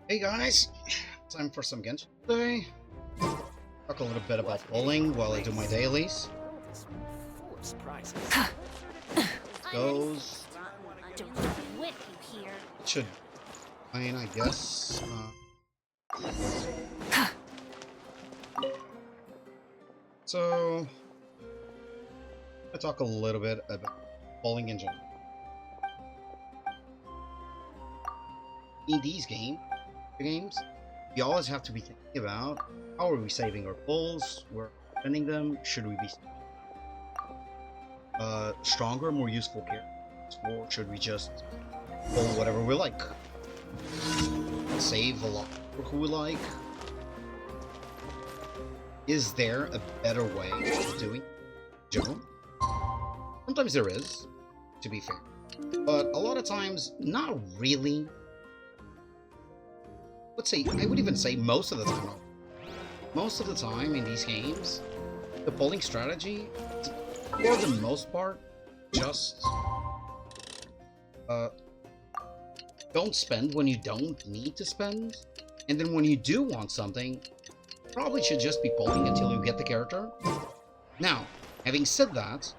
Hey guys, time for some Genshin today. Talk a little bit about bowling while I do my dailies. Goes. It should fine, I guess. So I talk a little bit about bowling in general. In these games, you always have to be thinking about how are we saving our bowls, we're spending them, should we be stronger, more useful characters, or should we just bowl whatever we like? Save a lot for who we like? Is there a better way of doing general? Sometimes there is, to be fair, but a lot of times, not really. Let's say, I would even say most of the time. Most of the time in these games, the bowling strategy, for the most part, just don't spend when you don't need to spend, and then when you do want something, probably should just be bowling until you get the character. Now, having said that,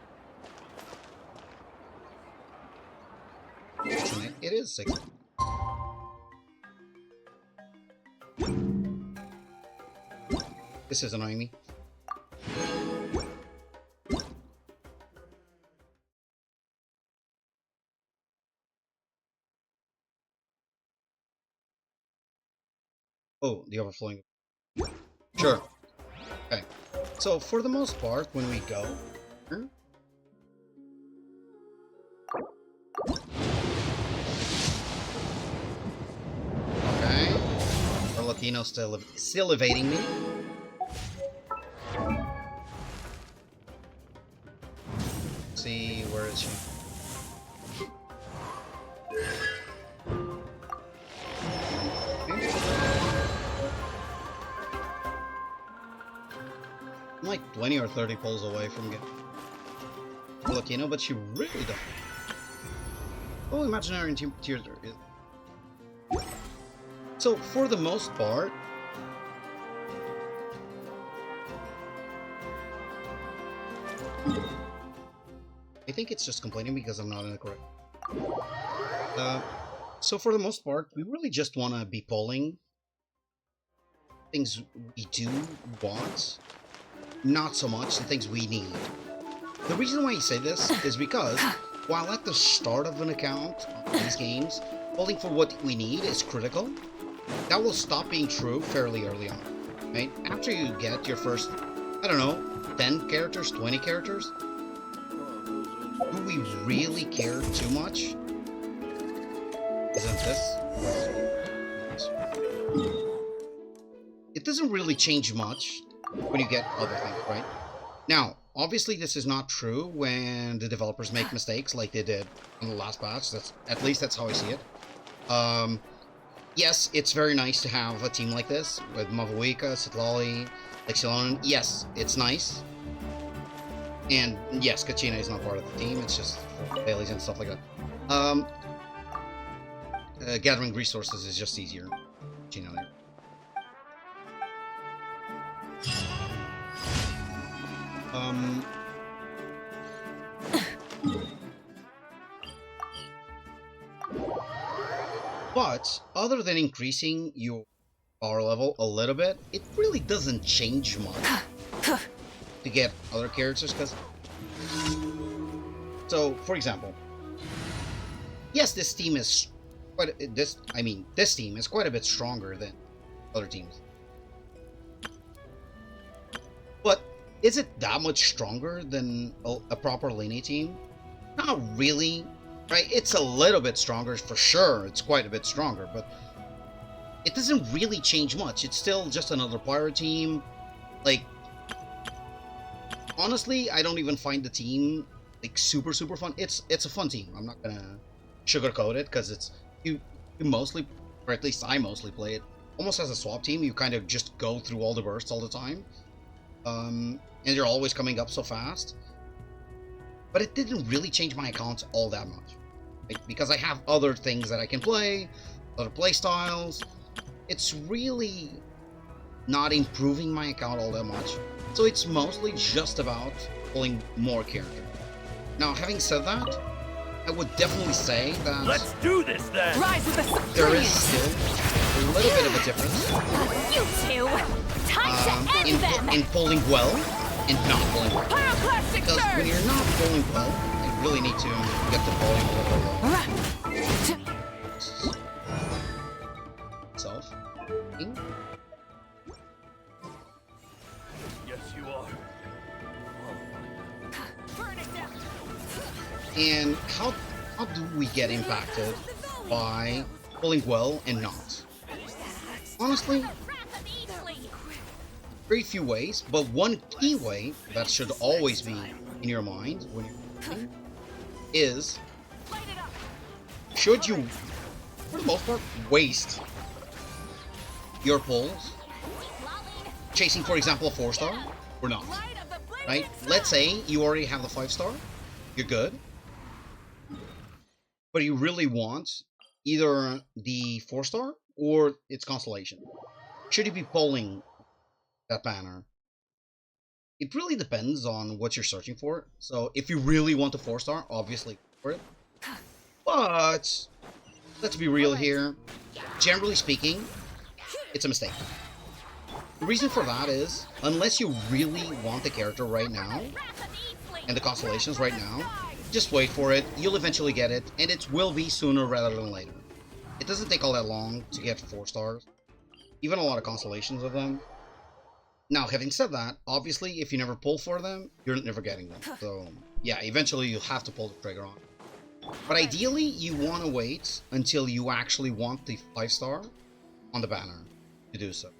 it is 6. This is annoying me. Oh, the overflowing. Sure. Okay. So, for the most part, when we go... Okay. The Latino still evading me. See, where is she? I'm like 20 or 30 pulls away from getting Latino, but she really doesn't. Oh, imaginary tears is. So, for the most part, I think it's just complaining because I'm not in the correct. So for the most part, we really just want to be polling things we do want, not so much the things we need. The reason why I say this is because while at the start of an account on these games, polling for what we need is critical, that will stop being true fairly early on, right? After you get your first, I don't know, 10 characters, 20 characters, do we really care too much? Isn't this? It doesn't really change much when you get other things, right? Now, obviously this is not true when the developers make mistakes like they did in the last patch. At least that's how I see it. Yes, it's very nice to have a team like this with Mavuika, Sitlali, Lexilonan. Yes, it's nice. And yes, Kachina is not part of the team, it's just for dailies and stuff like that. Gathering resources is just easier. Kachina there. But, other than increasing your power level a little bit, it really doesn't change much to get other characters, because... So, for example, yes, this team is this team is quite a bit stronger than other teams. But, is it that much stronger than a proper linear team? Not really, right? It's a little bit stronger, for sure, it's quite a bit stronger, but it doesn't really change much. It's still just another pirate team. Like, honestly, I don't even find the team like super fun. It's a fun team. I'm not gonna sugarcoat it, because it's you mostly, or at least I mostly play it almost as a swap team. You kind of just go through all the bursts all the time, and you're always coming up so fast. But it didn't really change my account all that much, right? Because I have other things that I can play, other play styles. it's really not improving my account all that much. So it's mostly just about pulling more character. Now, having said that, I would definitely say that Let's do this then. Rise with the there is still a little bit of a difference You two! Time to end them! in pulling well and not pulling well. Pyroclastic Because when surge! you're not pulling well, you really need to get the volume a little low. Self. Yes, you are. Burn it down! And how do we get impacted by pulling well and not? Honestly, very few ways, but one key way that should always be in your mind when you're pulling is, should you, for the most part, waste your pulls chasing, for example, a 4-star or not? Right? Let's say you already have the 5-star, you're good, but you really want either the 4-star or its constellation. Should you be pulling that banner? It really depends on what you're searching for. So if you really want the 4-star, obviously go for it. But let's be real here. Generally speaking, it's a mistake. The reason for that is, unless you really want the character right now, and the constellations right now, just wait for it, you'll eventually get it, and it will be sooner rather than later. It doesn't take all that long to get 4 stars, even a lot of constellations of them. Now, having said that, obviously, if you never pull for them, you're never getting them. So, yeah, eventually you'll have to pull the trigger on. But ideally, you want to wait until you actually want the 5-star on the banner to do so.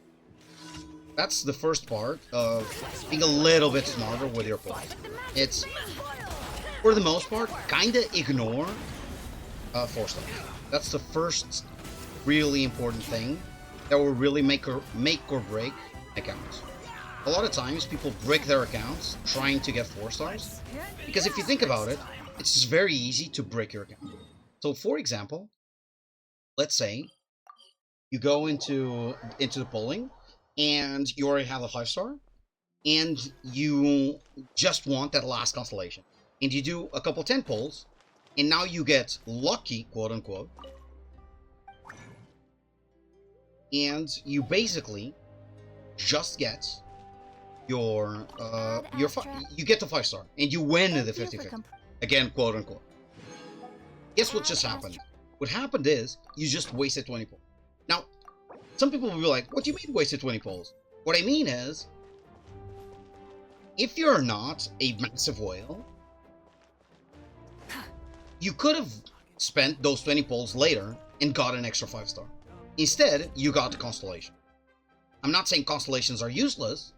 That's the first part of being a little bit smarter with your pull. It's, for the most part, kinda ignore 4-star. That's the first really important thing that will really make or break accounts. A lot of times people break their accounts trying to get 4 stars, because if you think about it, it's just very easy to break your account. So for example, let's say you go into the polling and you already have a 5-star and you just want that last constellation, and you do a couple 10 polls and now you get lucky, quote unquote, and you basically just get you get the 5-star and you win the 50-50. Again, quote unquote. Guess what just happened? What happened is you just wasted 20 polls. Now, some people will be like, what do you mean wasted 20 polls? What I mean is, if you're not a massive whale, you could have spent those 20 polls later and got an extra 5-star. Instead, you got the constellation. I'm not saying constellations are useless,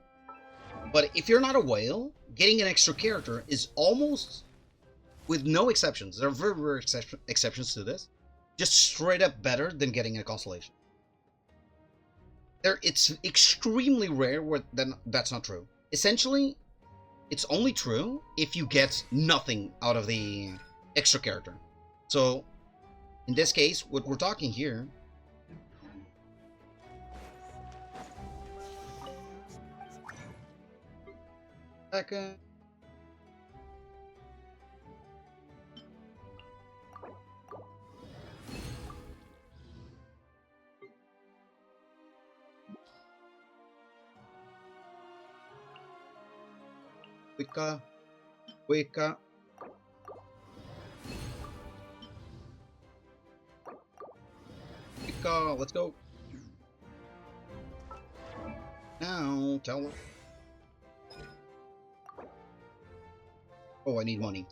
but if you're not a whale, getting an extra character is almost, with no exceptions, there are very rare exceptions to this, just straight up better than getting a constellation. It's extremely rare where that's not true. Essentially, it's only true if you get nothing out of the extra character. So, in this case, what we're talking here, second. Wake up. Let's go. Now, tell them. Oh, I need money.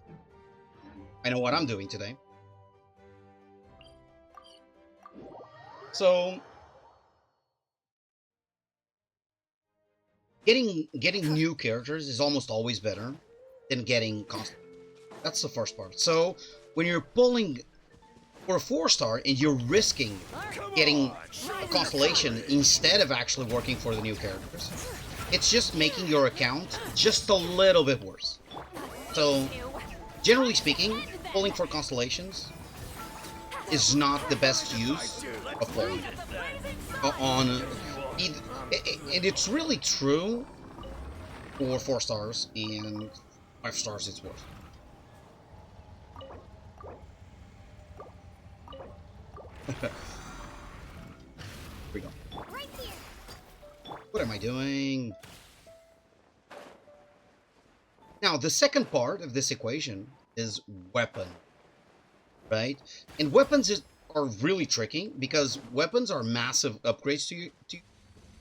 I know what I'm doing today. So, getting new characters is almost always better than getting constant. That's the first part. So, when you're pulling for a 4-star and you're risking getting a constellation instead of actually working for the new characters, it's just making your account just a little bit worse. So, generally speaking, pulling for constellations is not the best use of polling. And it's really true for 4 stars, and 5 stars it's worse. Here we go. What am I doing? Now, the second part of this equation is weapon, right? And weapons are really tricky, because weapons are massive upgrades to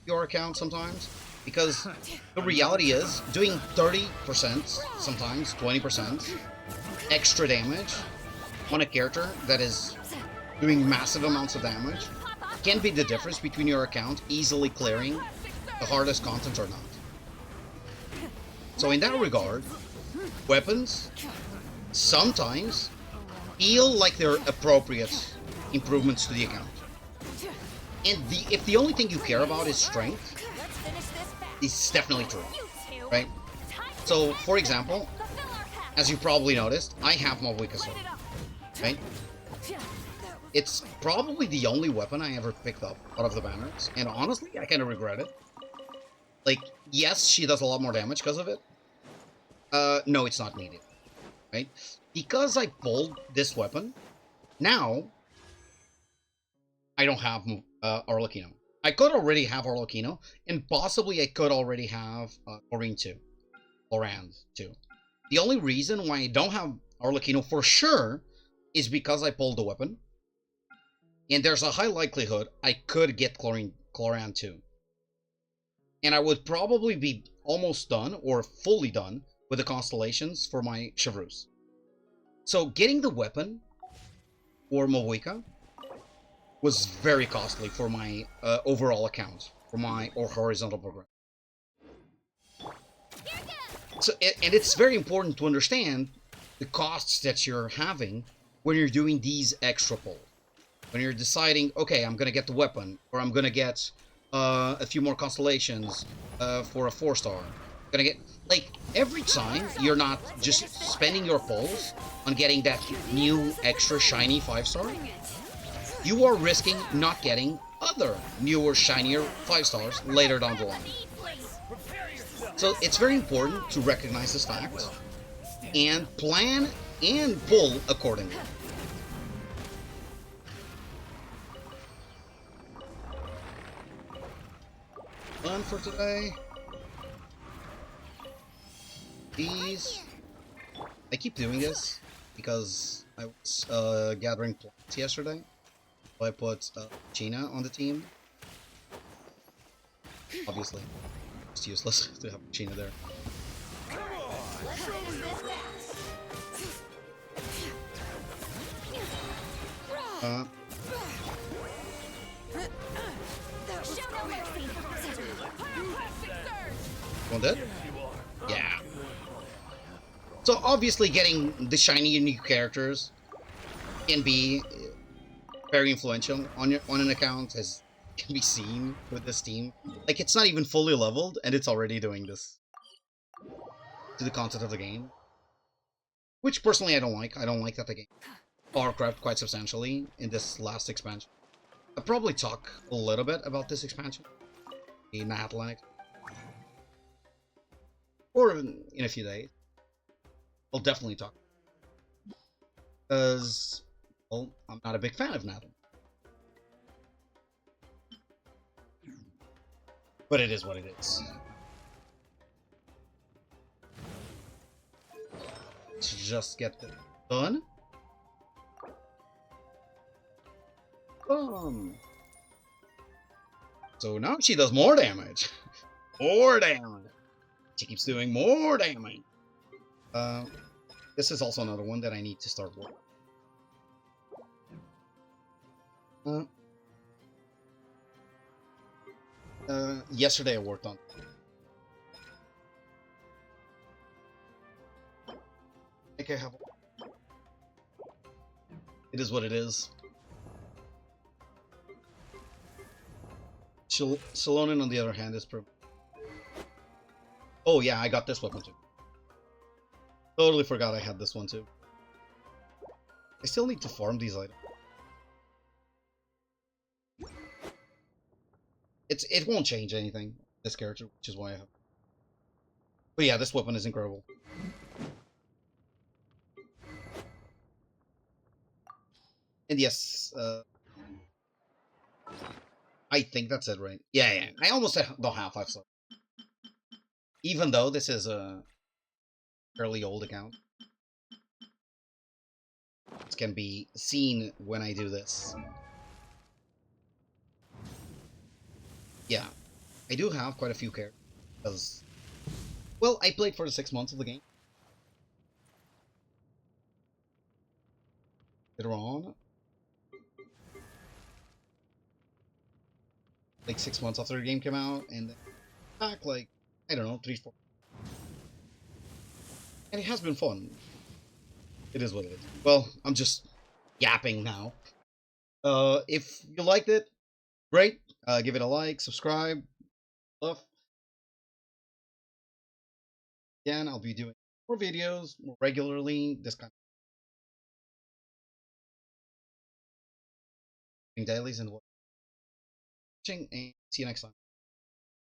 your account sometimes. Because the reality is, doing 30%, sometimes 20% extra damage on a character that is doing massive amounts of damage can be the difference between your account easily clearing the hardest content or not. So in that regard, weapons sometimes feel like they're appropriate improvements to the account. And if the only thing you care about is strength, it's definitely true, right? So, for example, as you probably noticed, I have my weakest sword, right? It's probably the only weapon I ever picked up out of the banners, and honestly, I kind of regret it. Like, yes, she does a lot more damage because of it. No, it's not needed, right? Because I pulled this weapon, now I don't have Arlecchino. I could already have Arlecchino, and possibly I could already have Chlorine 2. Chlorand 2. The only reason why I don't have Arlecchino for sure is because I pulled the weapon. And there's a high likelihood I could get Chlorand 2. And I would probably be almost done, or fully done, with the constellations for my Chevreuse. So getting the weapon, or Moeka, was very costly for my overall account, for my horizontal program. So, and it's very important to understand the costs that you're having when you're doing these extra pulls. When you're deciding, okay, I'm gonna get the weapon, or I'm gonna get a few more constellations for a 4-star. Gonna get, like, every time you're not just spending your pulls on getting that new extra shiny 5-star, you are risking not getting other newer, shinier 5-stars later down the line. So it's very important to recognize this fact and plan and pull accordingly. Done for today. These, I keep doing this because I was gathering plants yesterday. So I put Gina on the team. Obviously, it's useless to have Gina there. One dead? Yeah. So obviously getting the shiny unique characters can be very influential on an account, as can be seen with this team. Like, it's not even fully leveled and it's already doing this to the content of the game, which personally I don't like. I don't like that the game powercraft quite substantially in this last expansion. I'll probably talk a little bit about this expansion in Atlantic, or in a few days. I'll definitely talk, because, well, I'm not a big fan of Nathan. But it is what it is. Let's just get this done. So now she does more damage. More damage. She keeps doing more damage. This is also another one that I need to start with. Yesterday I worked on. I think I have. It is what it is. Salonin, on the other hand, is oh yeah, I got this weapon too. Totally forgot I had this one too. I still need to farm these items. it won't change anything, this character, which is why I have. But yeah, this weapon is incredible. And yes, I think that's it, right? Yeah, yeah. I almost don't have 5 stars. Even though this is a fairly old account. This can be seen when I do this. Yeah, I do have quite a few characters. Because, well, I played for the 6 months of the game. Later on, like 6 months after the game came out, and then back like, I don't know, 3, 4. And it has been fun. It is what it is. Well, I'm just yapping now. If you liked it, great. Give it a like, subscribe, stuff. Again, I'll be doing more videos more regularly. This kind of dailies and watching, and see you next time.